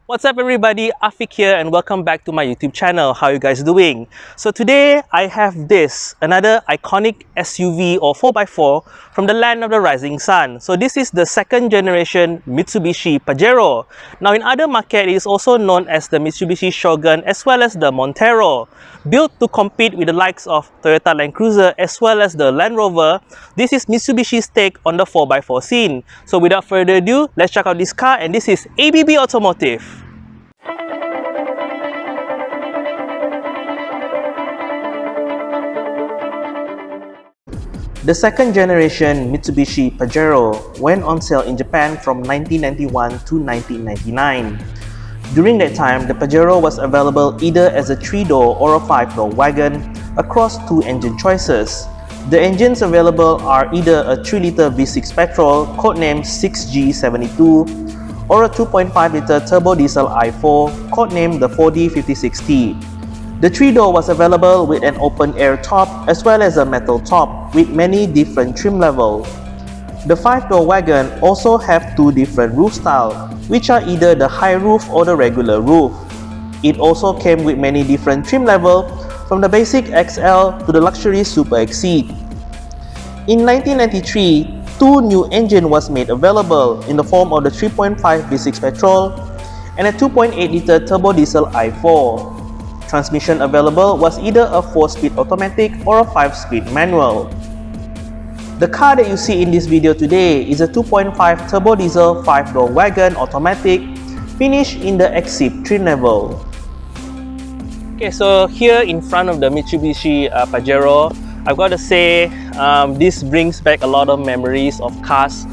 What's up everybody, Afiq here and welcome back to my YouTube channel. How are you guys doing? So today I have this, another iconic SUV or 4x4 from the land of the rising sun. So this is the second generation Mitsubishi Pajero. Now in other market it is also known as the Mitsubishi Shogun as well as the Montero. Built to compete with the likes of Toyota Land Cruiser as well as the Land Rover, this is Mitsubishi's take on the 4x4 scene. So without further ado, let's check out this car, and this is ABB Automotive. The second generation Mitsubishi Pajero went on sale in Japan from 1991 to 1999. During that time, the Pajero was available either as a 3-door or a 5-door wagon across two engine choices. The engines available are either a 3-liter V6 petrol codenamed 6G72 or a 2.5-liter turbo diesel i4 codenamed the 4D56T. The 3-door was available with an open-air top as well as a metal top with many different trim levels. The 5-door wagon also have two different roof styles, which are either the high roof or the regular roof. It also came with many different trim levels from the basic XL to the luxury Super Exceed. In 1993, two new engines was made available in the form of the 3.5 V6 petrol and a 2.8-liter turbo diesel i4. Transmission available was either a 4-speed automatic or a 5-speed manual. The car that you see in this video today is a 2.5 turbo diesel 5-door wagon automatic finished in the Exceed trim level. Okay, so here in front of the Mitsubishi Pajero, I've got to say this brings back a lot of memories of cars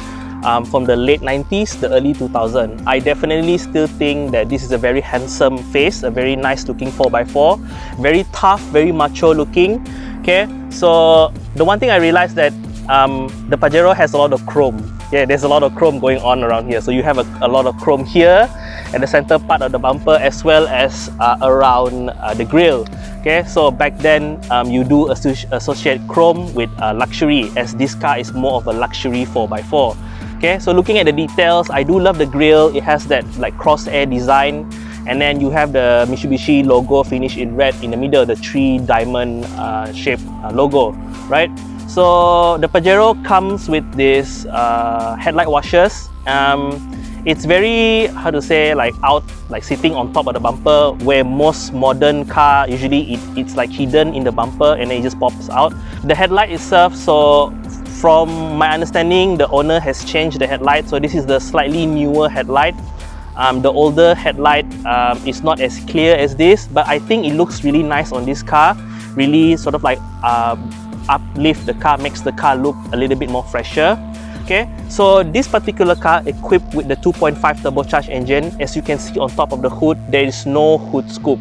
from the late 90s, the early 2000s. I definitely still think that this is a very handsome face, a very nice looking 4x4, very tough, very macho looking. Okay, so the one thing I realized that the Pajero has a lot of chrome. Yeah, there's a lot of chrome going on around here. So you have a lot of chrome here at the center part of the bumper as well as around the grille. Okay, so back then you do associate chrome with luxury, as this car is more of a luxury 4x4. Okay, so looking at the details, I do love the grille. It has that like crosshair design, and then you have the Mitsubishi logo finished in red in the middle, the 3 diamond shaped logo, right? So the Pajero comes with this headlight washers. It's very, how to say, like sitting on top of the bumper, where most modern car usually it's like hidden in the bumper and then it just pops out. The headlight itself, so from my understanding, the owner has changed the headlight, so this is the slightly newer headlight. The older headlight is not as clear as this, but I think it looks really nice on this car. Really sort of like uplift the car, makes the car look a little bit more fresher. Okay, so this particular car equipped with the 2.5 turbocharged engine. As you can see on top of the hood, there is no hood scoop.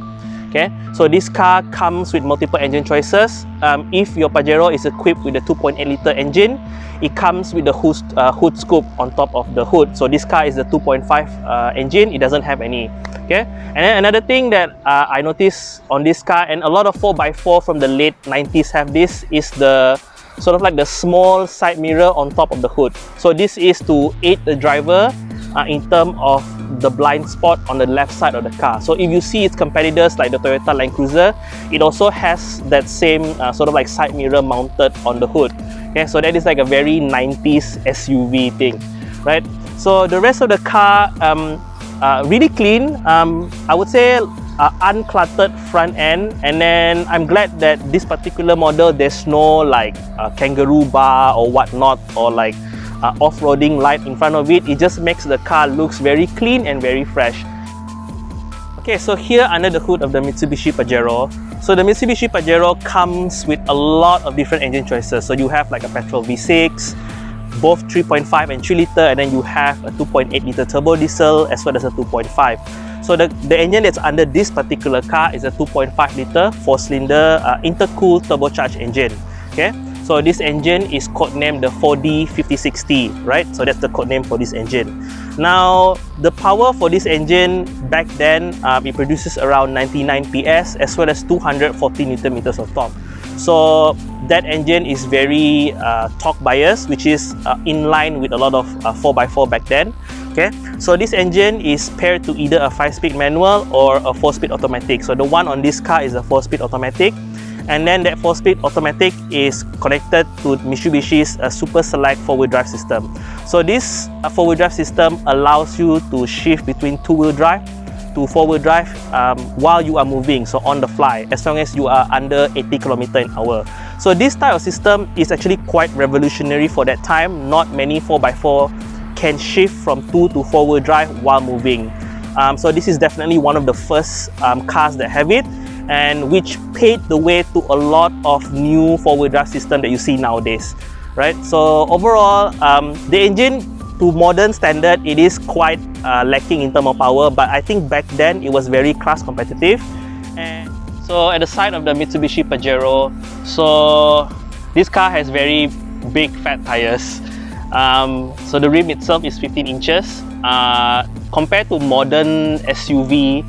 Okay, so this car comes with multiple engine choices. If your Pajero is equipped with a 2.8-liter engine, it comes with the hood scoop on top of the hood. So this car is the 2.5 engine, it doesn't have any. Okay, and then another thing that I noticed on this car, and a lot of 4x4 from the late 90s have this, is the sort of like the small side mirror on top of the hood. So this is to aid the driver in terms of the blind spot on the left side of the car. So if you see its competitors like the Toyota Land Cruiser, it also has that same sort of like side mirror mounted on the hood. Okay, so that is like a very 90s SUV thing, right? So the rest of the car, really clean. I would say uncluttered front end, and then I'm glad that this particular model there's no like kangaroo bar or whatnot, or like off-roading light in front of it. It just makes the car looks very clean and very fresh. Okay, so here under the hood of the Mitsubishi Pajero, so the Mitsubishi Pajero comes with a lot of different engine choices. So you have like a petrol V6, both 3.5 and 3-liter, and then you have a 2.8-liter turbo diesel as well as a 2.5. So the engine that's under this particular car is a 2.5-liter 4-cylinder intercooled turbocharged engine. Okay, so this engine is codenamed the 4D56T, right? So that's the codename for this engine. Now, the power for this engine back then, it produces around 99 PS as well as 240 Nm of torque. So that engine is very torque biased, which is in line with a lot of 4x4 back then. Okay, so this engine is paired to either a 5-speed manual or a 4-speed automatic. So the one on this car is a 4-speed automatic, and then that 4-speed automatic is connected to Mitsubishi's Super Select 4-wheel drive system. So this 4-wheel drive system allows you to shift between 2-wheel drive to 4-wheel drive while you are moving, so on the fly, as long as you are under 80 km/h. So this type of system is actually quite revolutionary for that time. Not many 4x4 can shift from 2 to 4-wheel drive while moving. So this is definitely one of the first cars that have it, and which paved the way to a lot of new 4-wheel drive system that you see nowadays, right? So overall, the engine to modern standard, it is quite lacking in terms of power, but I think back then it was very class competitive. And so at the side of the Mitsubishi Pajero, so this car has very big fat tires. So the rim itself is 15 inches. Compared to modern SUV,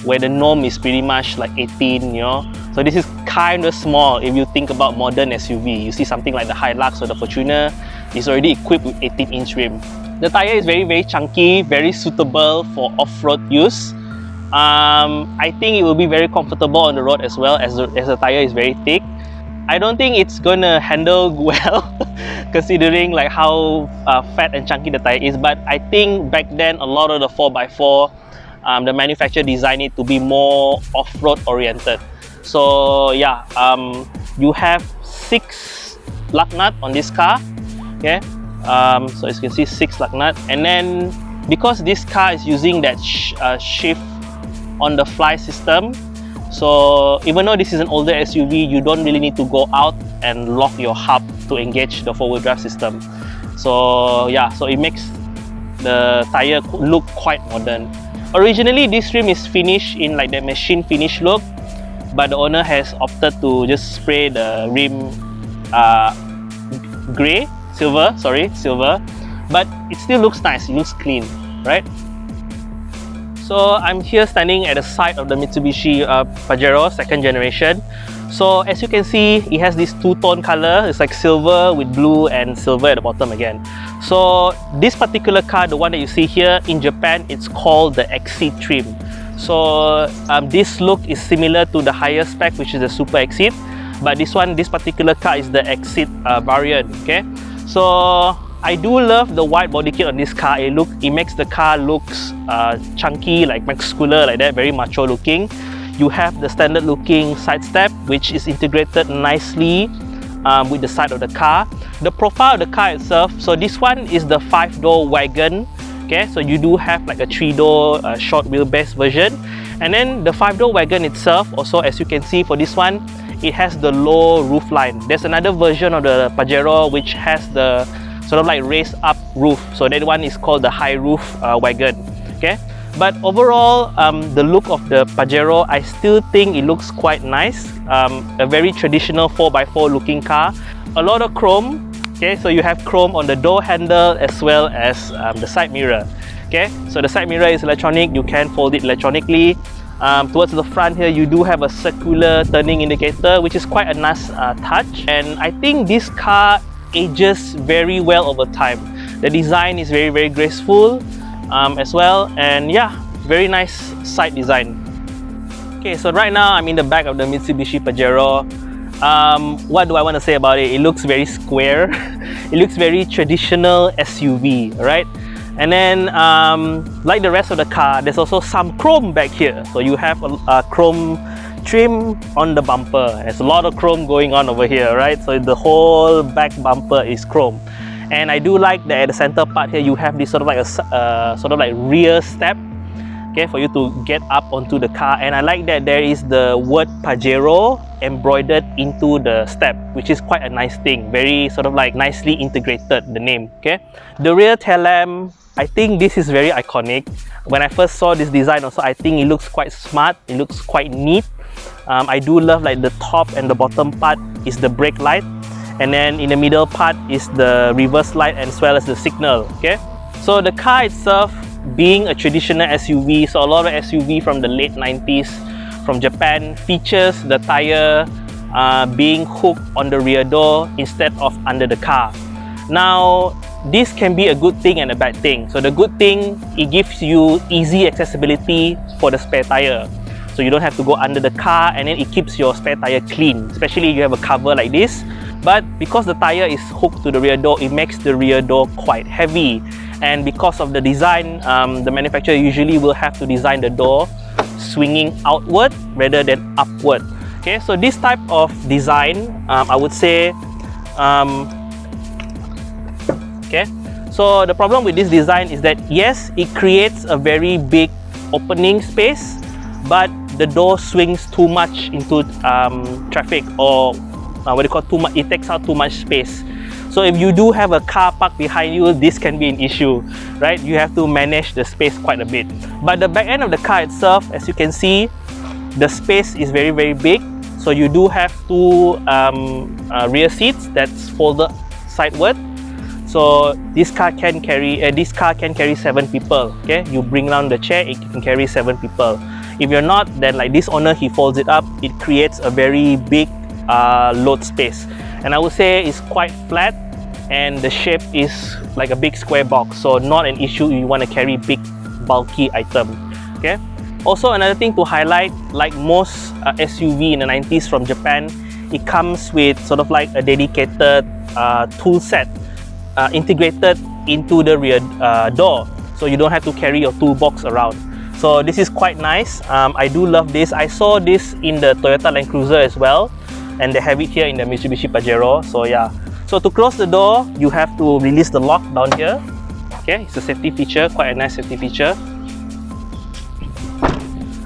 where the norm is pretty much like 18, you know. So this is kind of small if you think about modern SUV. You see something like the Hilux or the Fortuner is already equipped with 18-inch rim. The tire is very chunky, very suitable for off-road use. I think it will be very comfortable on the road as well, as the tire is very thick. I don't think it's gonna handle well considering like how fat and chunky the tire is, but I think back then a lot of the 4x4, the manufacturer designed it to be more off-road oriented. So yeah, you have 6 lug nuts on this car. Okay, so as you can see, 6 lug nuts, and then because this car is using that shift on the fly system, so even though this is an older SUV, you don't really need to go out and lock your hub to engage the 4-wheel drive system. So yeah, so it makes the tire look quite modern. Originally, this rim is finished in like the machine finish look, but the owner has opted to just spray the rim silver, but it still looks nice, it looks clean, right? So I'm here standing at the side of the Mitsubishi Pajero 2nd generation. So as you can see, it has this two-tone color. It's like silver with blue and silver at the bottom again. So this particular car, the one that you see here in Japan, it's called the Exceed trim. So this look is similar to the higher spec, which is the Super Exceed, but this particular car is the Exceed variant. Okay, so I do love the wide body kit on this car. It makes the car looks chunky, like muscular, like that, very macho looking. You have the standard looking side step, which is integrated nicely with the side of the car. The profile of the car itself, so this one is the 5-door wagon. Okay, so you do have like a 3-door short wheelbase version, and then the 5-door wagon itself also, as you can see for this one, it has the low roof line. There's another version of the Pajero which has the sort of like raised up roof, so that one is called the high roof wagon. Okay, but overall, the look of the Pajero, I still think it looks quite nice. A very traditional 4x4 looking car, a lot of chrome. Okay, so you have chrome on the door handle as well as the side mirror. Okay, so the side mirror is electronic, you can fold it electronically. Towards the front here, you do have a circular turning indicator, which is quite a nice touch, and I think this car ages very well over time. The design is very graceful as well, and yeah, very nice side design. Okay, so right now I'm in the back of the Mitsubishi Pajero. What do I want to say about it? It looks very square. It looks very traditional SUV, right? And then like the rest of the car, there's also some chrome back here. So you have a chrome trim on the bumper. There's a lot of chrome going on over here, right? So the whole back bumper is chrome. And I do like that at the center part here, you have this sort of like a rear step, okay, for you to get up onto the car. And I like that there is the word Pajero embroidered into the step, which is quite a nice thing. Very sort of like nicely integrated, the name. Okay, the rear tail lamp, I think this is very iconic. When I first saw this design also, I think it looks quite smart, it looks quite neat. I do love like the top and the bottom part is the brake light, and then in the middle part is the reverse light as well as the signal. Okay, so the car itself, being a traditional SUV, so a lot of SUV from the late 90s from Japan features the tire being hooked on the rear door instead of under the car. Now, this can be a good thing and a bad thing. So the good thing, it gives you easy accessibility for the spare tire. So you don't have to go under the car, and then it keeps your spare tire clean, especially if you have a cover like this. But because the tire is hooked to the rear door, it makes the rear door quite heavy. And because of the design, the manufacturer usually will have to design the door swinging outward rather than upward. Okay, so this type of design, I would say, okay, so the problem with this design is that yes, it creates a very big opening space, but the door swings too much into traffic, or what do you call too much? It takes out too much space. So if you do have a car parked behind you, this can be an issue, right? You have to manage the space quite a bit. But the back end of the car itself, as you can see, the space is very, very big. So you do have two rear seats that's folded sideward. So this car can carry 7 people. Okay, you bring down the chair, it can carry 7 people. If you're not, then like this owner, he folds it up. It creates a very big load space, and I would say it's quite flat, and the shape is like a big square box, so not an issue if you want to carry big bulky item. Okay, also another thing to highlight, like most SUV in the 90s from Japan, it comes with sort of like a dedicated tool set integrated into the rear door, so you don't have to carry your toolbox around. So this is quite nice. I do love this. I saw this in the Toyota Land Cruiser as well, and they have it here in the Mitsubishi Pajero. So yeah, so to close the door, you have to release the lock down here. Okay, it's a safety feature, quite a nice safety feature.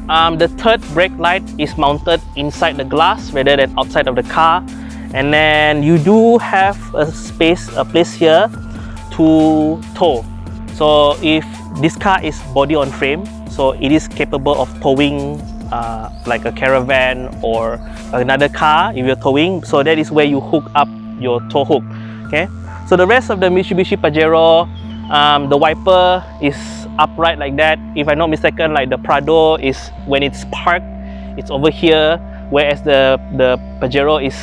The third brake light is mounted inside the glass rather than outside of the car, and then you do have a place here to tow. So if this car is body on frame, so it is capable of towing like a caravan or another car if you're towing. So that is where you hook up your tow hook. Okay, so the rest of the Mitsubishi Pajero, the wiper is upright like that. If I'm not mistaken, like the Prado is, when it's parked, it's over here, whereas the Pajero is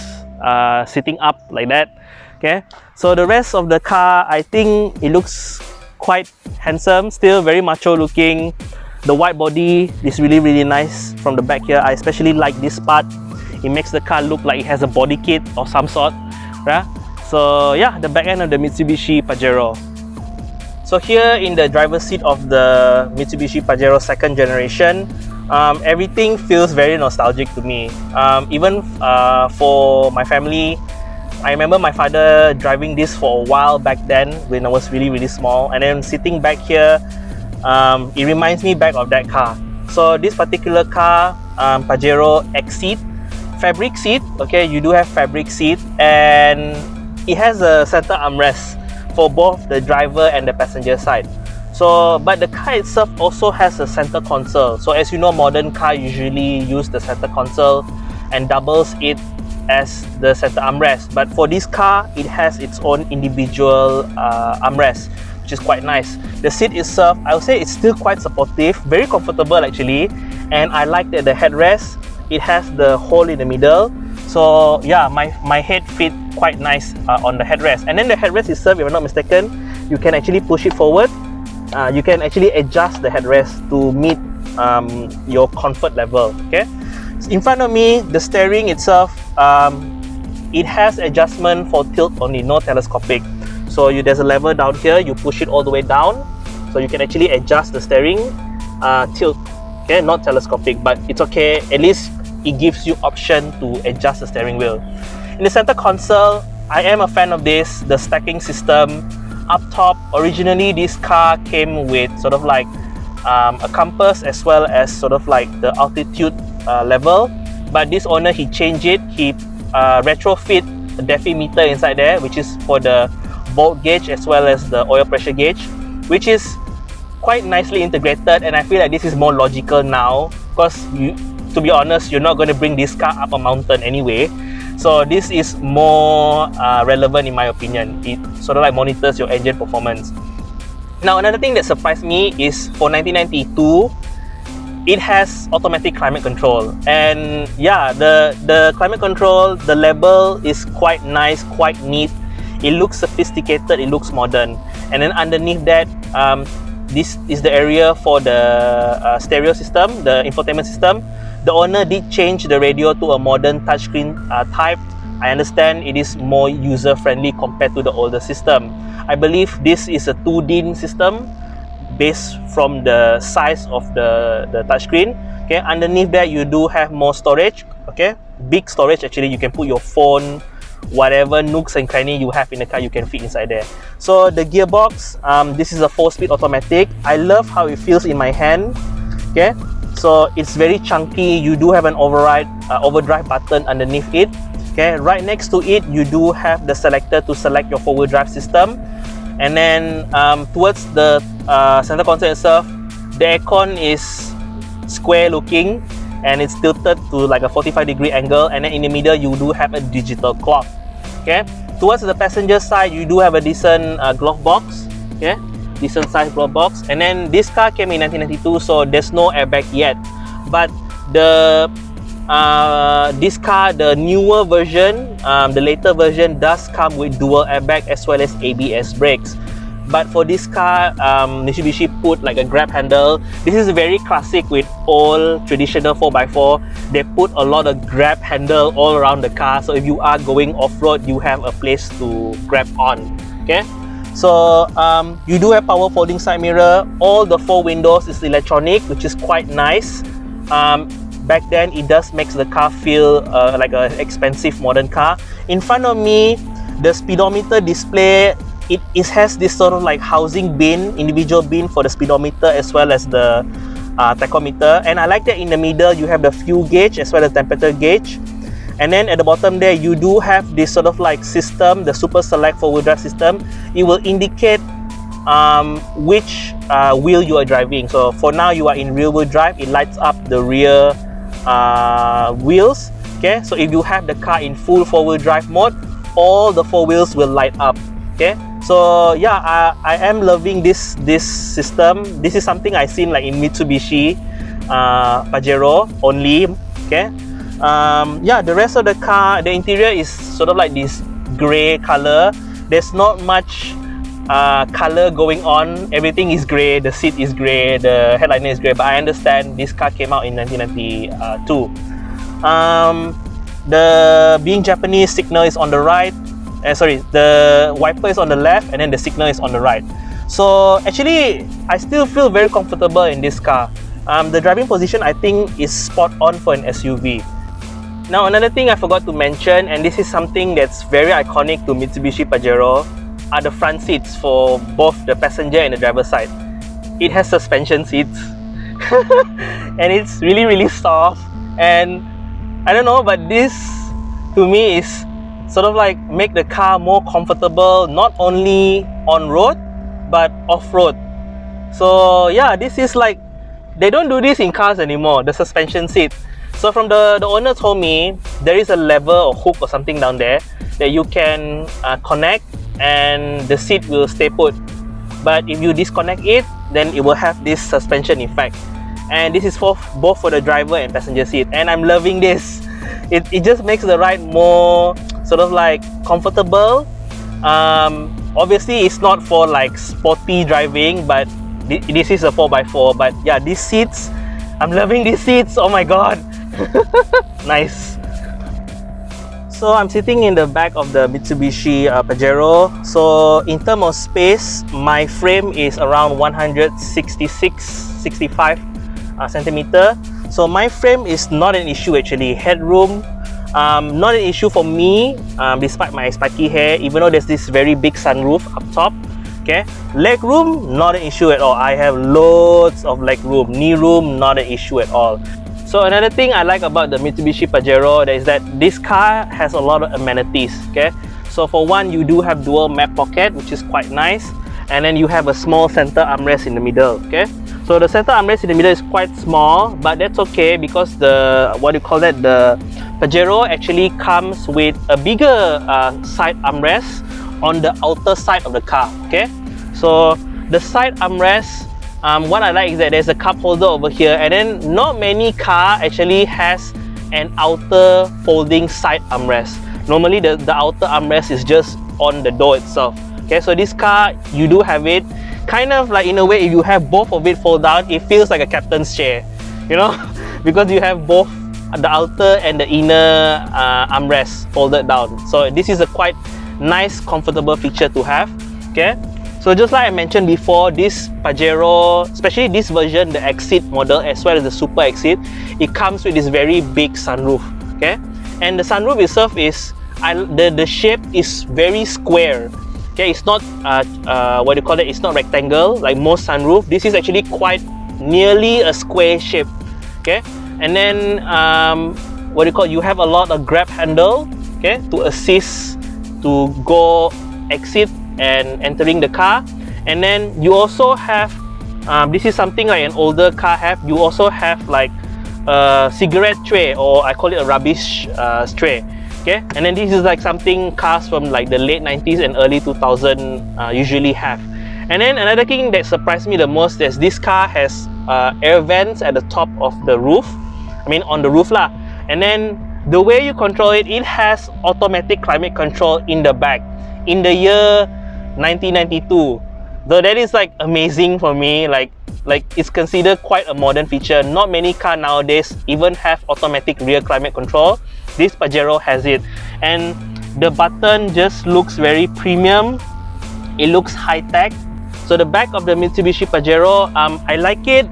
sitting up like that. Okay, so the rest of the car, I think it looks quite handsome, still very macho looking. The white body is really, really nice from the back here. I especially like this part. It makes the car look like it has a body kit of some sort, right? So yeah, the back end of the Mitsubishi Pajero. So here in the driver's seat of the Mitsubishi Pajero 2nd generation, everything feels very nostalgic to me. Even for my family, I remember my father driving this for a while back then when I was really, really small, and then sitting back here, it reminds me back of that car. So this particular car, Pajero X seat, fabric seat. Okay, you do have fabric seat, and it has a center armrest for both the driver and the passenger side. So, but the car itself also has a center console. So as you know, modern car usually use the center console and doubles it as the center armrest. But for this car, it has its own individual armrest, which is quite nice. The seat itself, I would say it's still quite supportive, very comfortable actually, and I like that the headrest, it has the hole in the middle. So yeah, my head fit quite nice on the headrest. And then the headrest itself, if I'm not mistaken, you can actually push it forward. You can actually adjust the headrest to meet your comfort level. Okay, in front of me, the steering itself, it has adjustment for tilt only, no telescopic. So there's a lever down here, you push it all the way down, so you can actually adjust the steering tilt. Okay, not telescopic, but it's okay, at least it gives you option to adjust the steering wheel. In the center console, I am a fan of this, the stacking system. Up top, originally this car came with sort of like a compass as well as sort of like the altitude level, but this owner, he changed it. He retrofit a Defi meter inside there, which is for the volt gauge as well as the oil pressure gauge, which is quite nicely integrated, and I feel like this is more logical now, because to be honest, you're not going to bring this car up a mountain anyway. So this is more relevant in my opinion. It sort of like monitors your engine performance. Now another thing that surprised me is for 1992, it has automatic climate control, and yeah, the climate control, the label is quite nice, quite neat. It looks sophisticated, it looks modern. And then underneath that, this is the area for the stereo system, the infotainment system. The owner did change the radio to a modern touchscreen type. I understand it is more user-friendly compared to the older system. I believe this is a 2DIN system based from the size of the touchscreen. Okay, underneath that you do have more storage. Okay, big storage actually. You can put your phone, whatever nooks and cranny you have in the car, you can fit inside there. So the gearbox, this is a 4-speed automatic. I love how it feels in my hand. Okay, so it's very chunky. You do have an overdrive button underneath it. Okay, right next to it you do have the selector to select your 4-wheel drive system. And then towards the center console itself, the aircon is square looking and it's tilted to like a 45-degree angle, and then in the middle you do have a digital clock. Okay, towards the passenger side you do have a decent glove box. Okay, decent size glove box. And then this car came in 1992, so there's no airbag yet, but the this car, the newer version, the later version, does come with dual airbag as well as ABS brakes. But for this car, Mitsubishi put like a grab handle. This is very classic with all traditional 4x4. They put a lot of grab handle all around the car, so if you are going off-road, you have a place to grab on. Okay, so you do have power folding side mirror. All the 4 windows is electronic, which is quite nice. Back then it does make the car feel like an expensive modern car. In front of me, the speedometer display, it has this sort of like housing bin, individual bin for the speedometer as well as the tachometer. And I like that in the middle you have the fuel gauge as well as temperature gauge. And then at the bottom there you do have this sort of like system, the Super Select 4-wheel drive system. It will indicate which wheel you are driving. So for now you are in rear wheel drive, it lights up the rear wheels. Okay, so if you have the car in full 4-wheel drive mode, all the 4 wheels will light up. Okay, so yeah, I am loving this system. This is something I seen like in Mitsubishi Pajero only. Okay, yeah, the rest of the car, the interior is sort of like this gray color. There's not much color going on. Everything is gray. The seat is gray, the headliner is gray, but I understand this car came out in 1992. The being Japanese, signal is on the right. Sorry, the wiper is on the left, and then the signal is on the right. So actually I still feel very comfortable in this car. The driving position I think is spot on for an SUV. Now another thing I forgot to mention, and this is something that's very iconic to Mitsubishi Pajero, are the front seats for both the passenger and the driver side. It has suspension seats and it's really soft, and I don't know, but this to me is sort of like make the car more comfortable, not only on road but off-road. So yeah, this is like, they don't do this in cars anymore, the suspension seat. So from the owner told me there is a lever or hook or something down there that you can connect and the seat will stay put. But if you disconnect it, then it will have this suspension effect. And this is for both for the driver and passenger seat, and I'm loving this. It just makes the ride more sort of like comfortable. Obviously it's not for like sporty driving, but this is a 4x4. But yeah, these seats, I'm loving these seats. Oh my god. Nice. So I'm sitting in the back of the Mitsubishi Pajero. So in terms of space, my frame is around 165 centimeter. So my frame is not an issue actually. Headroom, not an issue for me, despite my spiky hair, even though there's this very big sunroof up top. Okay, leg room, not an issue at all. I have loads of leg room. Knee room, not an issue at all. So another thing I like about the Mitsubishi Pajero is that this car has a lot of amenities. Okay, so for one, you do have dual map pocket, which is quite nice, and then you have a small center armrest in the middle. Okay, so the center armrest in the middle is quite small, but that's okay because the the Pajero actually comes with a bigger side armrest on the outer side of the car. Okay, so the side armrest, what I like is that there's a cup holder over here, and then not many car actually has an outer folding side armrest. Normally the outer armrest is just on the door itself. Okay, so this car, you do have it kind of like, in a way, if you have both of it fold down, it feels like a captain's chair, you know, because you have both the outer and the inner armrest folded down. So this is a quite nice, comfortable feature to have. Okay, so just like I mentioned before, this Pajero, especially this version, the Exit model as well as the Super Exit, it comes with this very big sunroof. Okay, and the sunroof itself is the shape is very square. Okay, it's not what do you call it? It's not rectangle like most sunroof. This is actually quite nearly a square shape. Okay, and then what do you call it? You have a lot of grab handle, okay, to assist to go exit and entering the car. And then you also have this is something like an older car have. You also have like a cigarette tray, or I call it a rubbish tray. Okay, and then this is like something cars from like the late 90s and early 2000 usually have. And then another thing that surprised me the most is this car has air vents at the top of the roof. I mean on the roof lah. And then the way you control it, it has automatic climate control in the back in the year 1992. Though that is like amazing for me, like it's considered quite a modern feature. Not many cars nowadays even have automatic rear climate control. This Pajero has it, and the button just looks very premium. It looks high-tech. So the back of the Mitsubishi Pajero, I like it.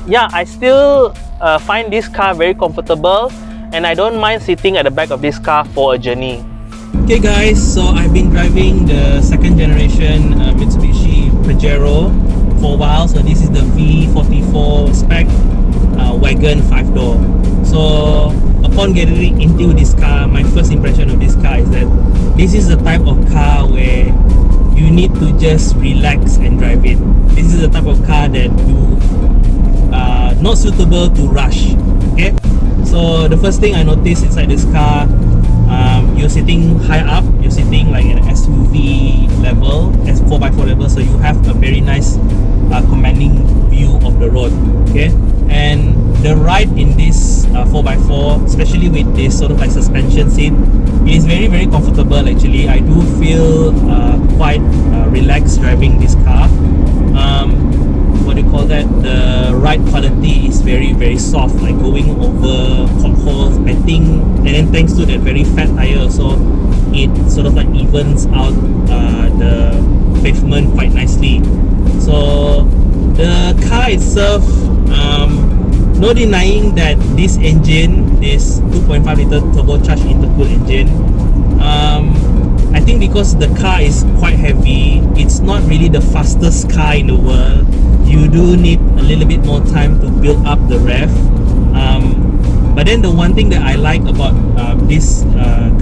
Yeah, I still find this car very comfortable, and I don't mind sitting at the back of this car for a journey. Okay guys, so I've been driving the second generation Mitsubishi Pajero for a while. So this is the V44 spec wagon 5-door. So upon getting into this car, my first impression of this car is that this is the type of car where you need to just relax and drive it. This is the type of car that you not suitable to rush. Okay, so the first thing I noticed inside this car, you're sitting high up, you're sitting like an SUV level, as 4x4 level, so you have a very nice commanding view of the road. Okay, and the ride in this 4x4, especially with this sort of like suspension seat, it is very very comfortable actually. I do feel quite relaxed driving this car. What do you call that? The ride quality is very very soft, like going over potholes, I think. And then thanks to that very fat tire also, it sort of like evens out the pavement quite nicely. So the car itself, no denying that this engine, this 2.5 liter turbocharged intercooled engine, I think because the car is quite heavy, it's not really the fastest car in the world. You do need a little bit more time to build up the rev. But then the one thing that I like about this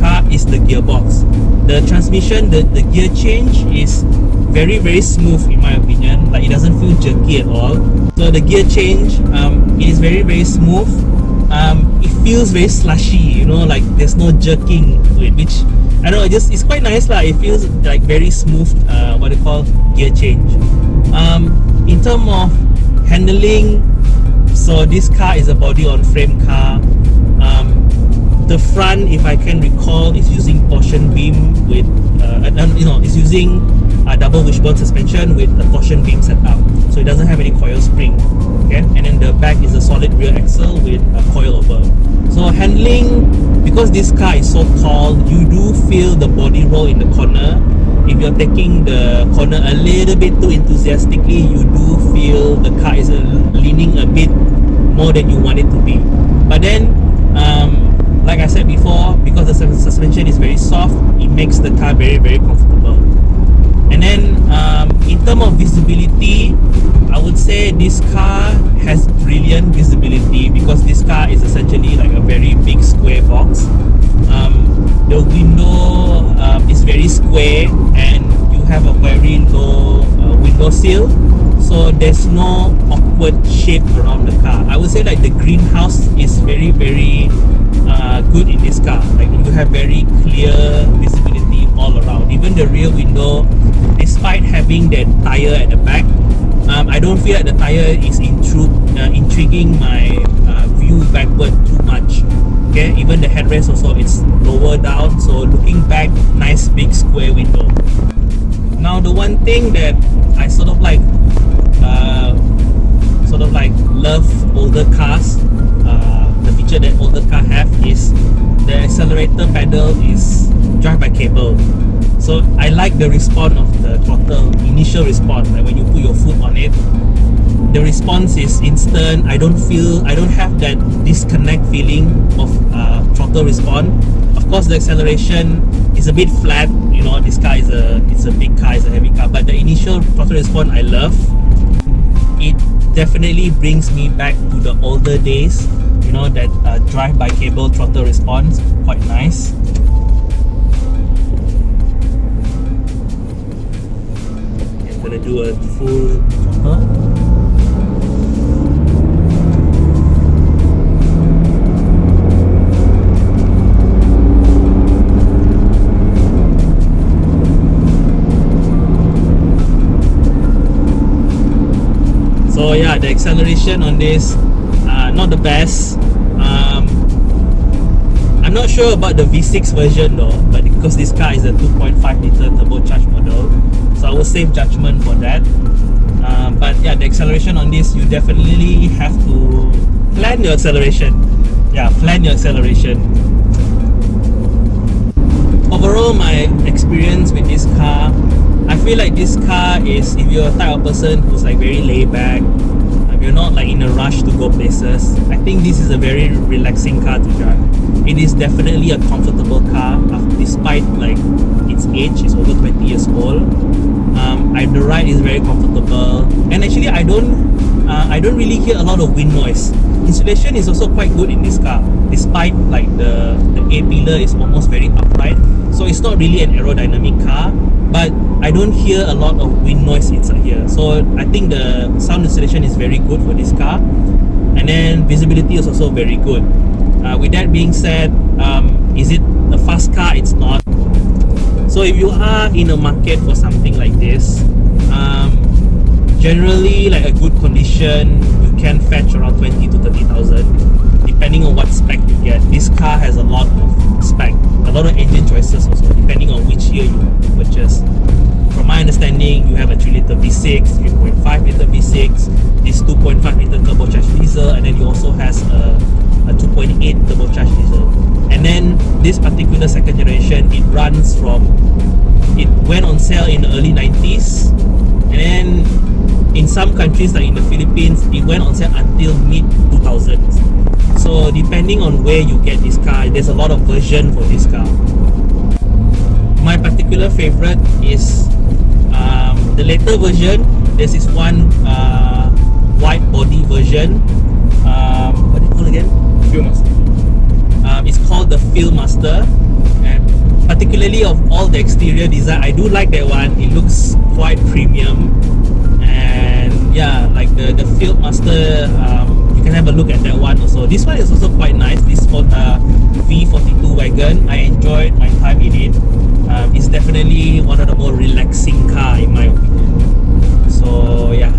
car is the gearbox. The transmission, the gear change is very very smooth in my opinion. Like it doesn't feel jerky at all. So the gear change, it is very very smooth. It feels very slushy, you know, like there's no jerking to it, which I don't know, it's quite nice lah. It feels like very smooth, what they call gear change. In terms of handling, so this car is a body on frame car. The front, if I can recall, is using torsion beam with it's using a double wishbone suspension with a torsion beam setup, so it doesn't have any coil spring. Okay, and then the back is a solid rear axle with a coilover. So handling, because this car is so tall, you do feel the body roll in the corner. If you're taking the corner a little bit too enthusiastically, you do feel the car is leaning a bit more than you want it to be. But then, like I said before, because the suspension is very soft, it makes the car very very comfortable. And then in terms of visibility, I would say this car has brilliant visibility because this car is essentially like a very big square box. The window is very square and you have a very low window sill, so there's no awkward shape around the car. I would say like the greenhouse is very very good in this car. Like you have very clear visibility all around. Even the rear window, despite having that tire at the back, I don't feel like the tire is intriguing my view backward too much. Okay, even the headrest also, it's lower down, so looking back, nice big square window. Now the one thing that I sort of like love older cars, the feature that older car have is the accelerator pedal is drive by cable. So I like the response of the throttle, initial response, like when you put your foot on it, the response is instant. I don't have that disconnect feeling of throttle response. Of course, the acceleration is a bit flat. You know, this car is it's a big car, it's a heavy car, but the initial throttle response I love. It definitely brings me back to the older days. You know, that drive by cable throttle response, quite nice. I'm gonna do a full throttle. So yeah, the acceleration on this, not the best. I'm not sure about the V6 version though, but because this car is a 2.5 litre turbocharged model, so I will save judgment for that. But yeah, the acceleration on this, you definitely have to plan your acceleration. Yeah, plan your acceleration. Overall, my experience with this car, I feel like this car is, if you're a type of person who's like very laid back, you're not like in a rush to go places, I think this is a very relaxing car to drive. It is definitely a comfortable car, despite like its age, it's over 20 years old. The ride is very comfortable, and actually I don't really hear a lot of wind noise. Insulation is also quite good in this car, despite like the A-pillar is almost very upright, so it's not really an aerodynamic car, but I don't hear a lot of wind noise inside here. So I think the sound insulation is very good for this car, and then visibility is also very good. With that being said, is it a fast car? It's not. So if you are in a market for something like this, generally like a good condition, you can fetch around 20 to 30,000 depending on what spec you get. This car has a lot of spec, a lot of engine choices also, depending on which year you purchase. From my understanding, you have a 3 litre V6, 3.5 litre V6, this 2.5 litre turbocharged diesel, and then you also has a 2.8 turbocharged diesel. And then this particular second generation, it went on sale in the early 90s, and then in some countries like in the Philippines, it went on sale until mid 2000s. So depending on where you get this car, there's a lot of version for this car. My particular favorite is the later version. There's this one white body version. What do you call it again? Fieldmaster. It's called the Fieldmaster, and particularly of all the exterior design, I do like that one. It looks quite premium, and yeah, like the Fieldmaster, you can have a look at that one also. This one is also quite nice. This V42 wagon, I enjoyed my time in it. It's definitely one of the more relaxing car in my opinion. So yeah.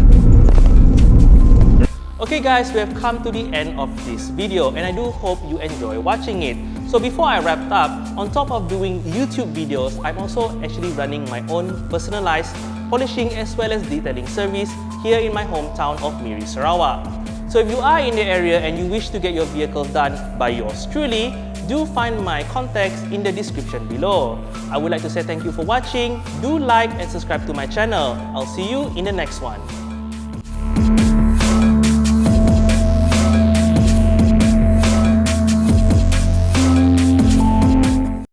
Okay guys, we have come to the end of this video, and I do hope you enjoy watching it. So before I wrap up, on top of doing YouTube videos, I'm also actually running my own personalized polishing as well as detailing service here in my hometown of Miri, Sarawak. So if you are in the area and you wish to get your vehicle done by yours truly, do find my contacts in the description below. I would like to say thank you for watching. Do like and subscribe to my channel. I'll see you in the next one.